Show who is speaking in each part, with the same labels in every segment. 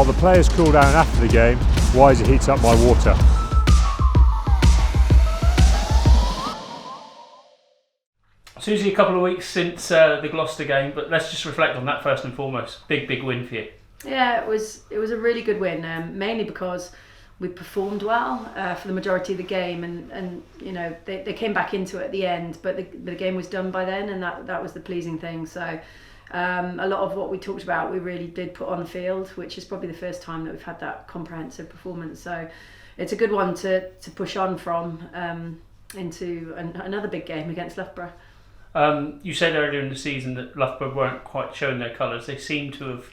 Speaker 1: the players cool down after the game, Wiser heats up my water.
Speaker 2: Susie, a couple of weeks since the Gloucester game, but let's just reflect on that first and foremost. Big win for you.
Speaker 3: Yeah, it was a really good win, mainly because we performed well for the majority of the game, and you know they came back into it at the end, but the game was done by then, and that was the pleasing thing. So a lot of what we talked about we really did put on the field, which is probably the first time that we've had that comprehensive performance. So it's a good one to push on from into another big game against Loughborough.
Speaker 2: You said earlier in the season that Loughborough weren't quite showing their colours. They seem to have,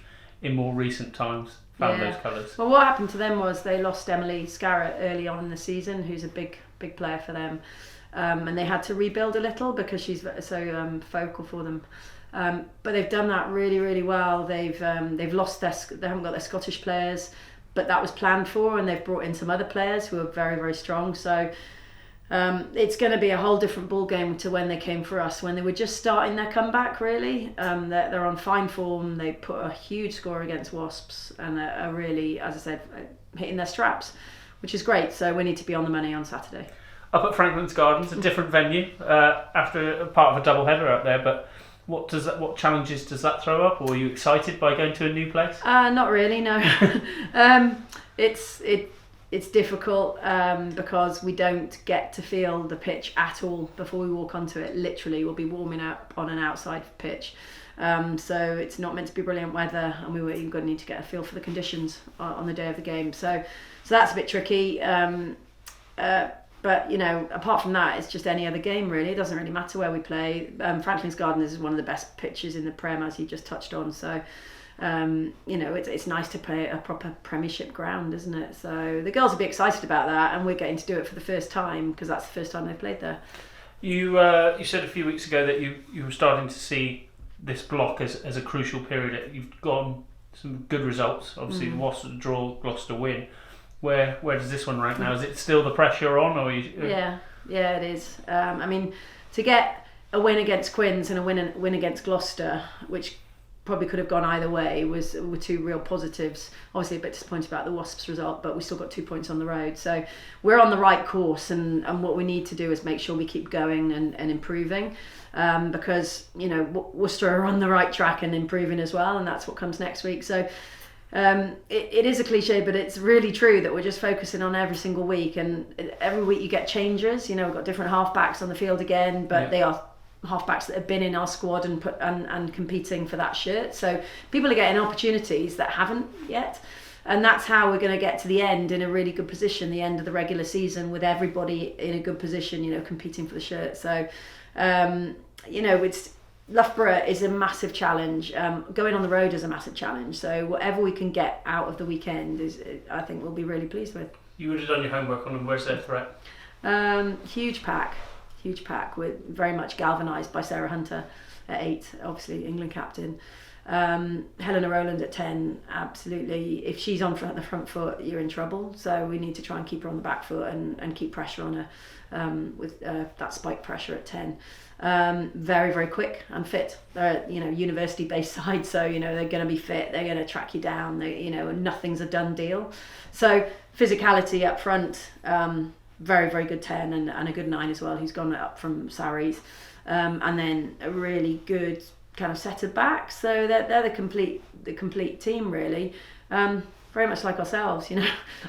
Speaker 2: in more recent times, found those colours.
Speaker 3: Well, what happened to them was they lost Emily Scarrett early on in the season, who's a big player for them, and they had to rebuild a little because she's so focal for them. But they've done that really well. They've lost they haven't got their Scottish players, but that was planned for, and they've brought in some other players who are very strong. So it's going to be a whole different ball game to when they came for us, when they were just starting their comeback. Really, they're on fine form. They put a huge score against Wasps and are really, as I said, hitting their straps, which is great. So we need to be on the money on Saturday.
Speaker 2: Up at Franklin's Gardens, a different venue after a part of a double header up there, but. What challenges does that throw up, or are you excited by going to a new place?
Speaker 3: Not really, no. It's difficult because we don't get to feel the pitch at all before we walk onto it. Literally, we'll be warming up on an outside pitch, so it's not meant to be brilliant weather, and we're even going to need to get a feel for the conditions on the day of the game. So that's a bit tricky. But, you know, apart from that, it's just any other game, really. It doesn't really matter where we play. Franklin's Gardens is one of the best pitches in the Prem, as you just touched on. So, you know, it's nice to play a proper Premiership ground, isn't it? So the girls will be excited about that, and we're getting to do it for the first time because that's the first time they've played there.
Speaker 2: You said a few weeks ago that you were starting to see this block as a crucial period. You've gotten some good results. Obviously, the Wasps draw, Gloucester win. Where does this one rank now? Is it still the pressure on, or
Speaker 3: Yeah, it is. I mean, to get a win against Quins and a win against Gloucester, which probably could have gone either way, were two real positives. Obviously, a bit disappointed about the Wasps result, but we still got 2 points on the road. So we're on the right course, and what we need to do is make sure we keep going and improving, because you know Worcester are on the right track and improving as well, and that's what comes next week. So. It is a cliche, but it's really true that we're just focusing on every single week, and every week you get changes. You know, we've got different halfbacks on the field again, but they are halfbacks that have been in our squad and competing for that shirt. So people are getting opportunities that haven't yet, and that's how we're going to get to the end in a really good position, the end of the regular season, with everybody in a good position, you know, competing for the shirt. So you know, Loughborough is a massive challenge. Going on the road is a massive challenge. So whatever we can get out of the weekend I think we'll be really pleased with.
Speaker 2: You would have done your homework on them. Where's their threat?
Speaker 3: Huge pack. We're very much galvanised by Sarah Hunter at 8, obviously England captain. Helena Rowland at 10, absolutely. If she's on the front foot, you're in trouble. So we need to try and keep her on the back foot and keep pressure on her with that spike pressure at 10. Very quick and fit. They're university based side, so they're going to be fit. They're going to track you down. Nothing's a done deal. So physicality up front, very good 10 and a good 9 as well, who's gone up from Saris, and then a really good kind of set of backs. So they're the complete team really. Very much like ourselves,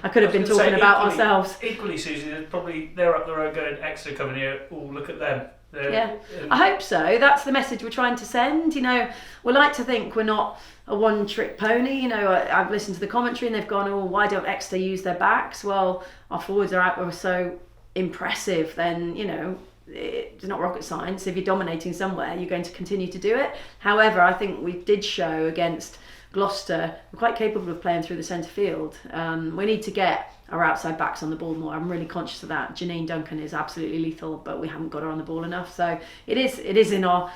Speaker 3: I could have been talking about ourselves.
Speaker 2: Equally, Susie, they're up the road going, Exeter coming here, oh, look at them.
Speaker 3: I hope so. That's the message we're trying to send. We like to think we're not a one-trick pony. I've listened to the commentary and they've gone, oh, why don't Exeter use their backs? Well, our forwards are so impressive, then, it's not rocket science. If you're dominating somewhere, you're going to continue to do it. However, I think we did show against Gloucester, we're quite capable of playing through the centre field. We need to get our outside backs on the ball more. I'm really conscious of that. Janine Duncan is absolutely lethal, but we haven't got her on the ball enough. So it is in our,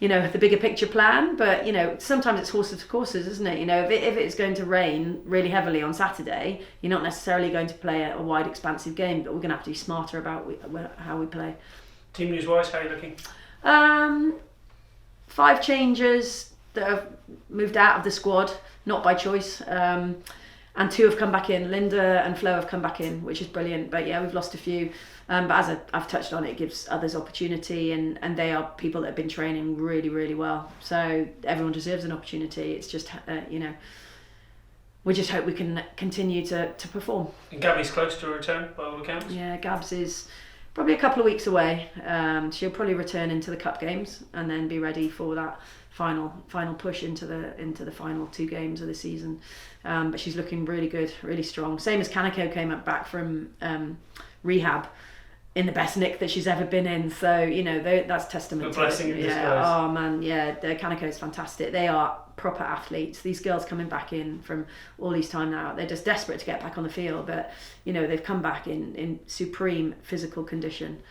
Speaker 3: the bigger picture plan. But sometimes it's horses for courses, isn't it? If it's going to rain really heavily on Saturday, you're not necessarily going to play a wide, expansive game. But we're going to have to be smarter about how we play.
Speaker 2: Team news wise, how are you looking?
Speaker 3: 5 changes that have moved out of the squad, not by choice. and 2 have come back in. Linda and Flo have come back in, which is brilliant. But yeah, we've lost a few. But as I've touched on, it gives others opportunity, and they are people that have been training really, really well. So everyone deserves an opportunity. It's just, we just hope we can continue to perform.
Speaker 2: And Gabby's close to a return by all accounts?
Speaker 3: Yeah, Gabs is probably a couple of weeks away. She'll probably return into the cup games and then be ready for that final push into the final 2 games of the season. But she's looking really good, really strong. Same as Kaneko came back from rehab in the best nick that she's ever been in. So, that's testament to
Speaker 2: blessing in disguise.
Speaker 3: Yeah, oh man, yeah, the Kaneko is fantastic. They are proper athletes. These girls coming back in from all these time now, they're just desperate to get back on the field, but they've come back in supreme physical condition.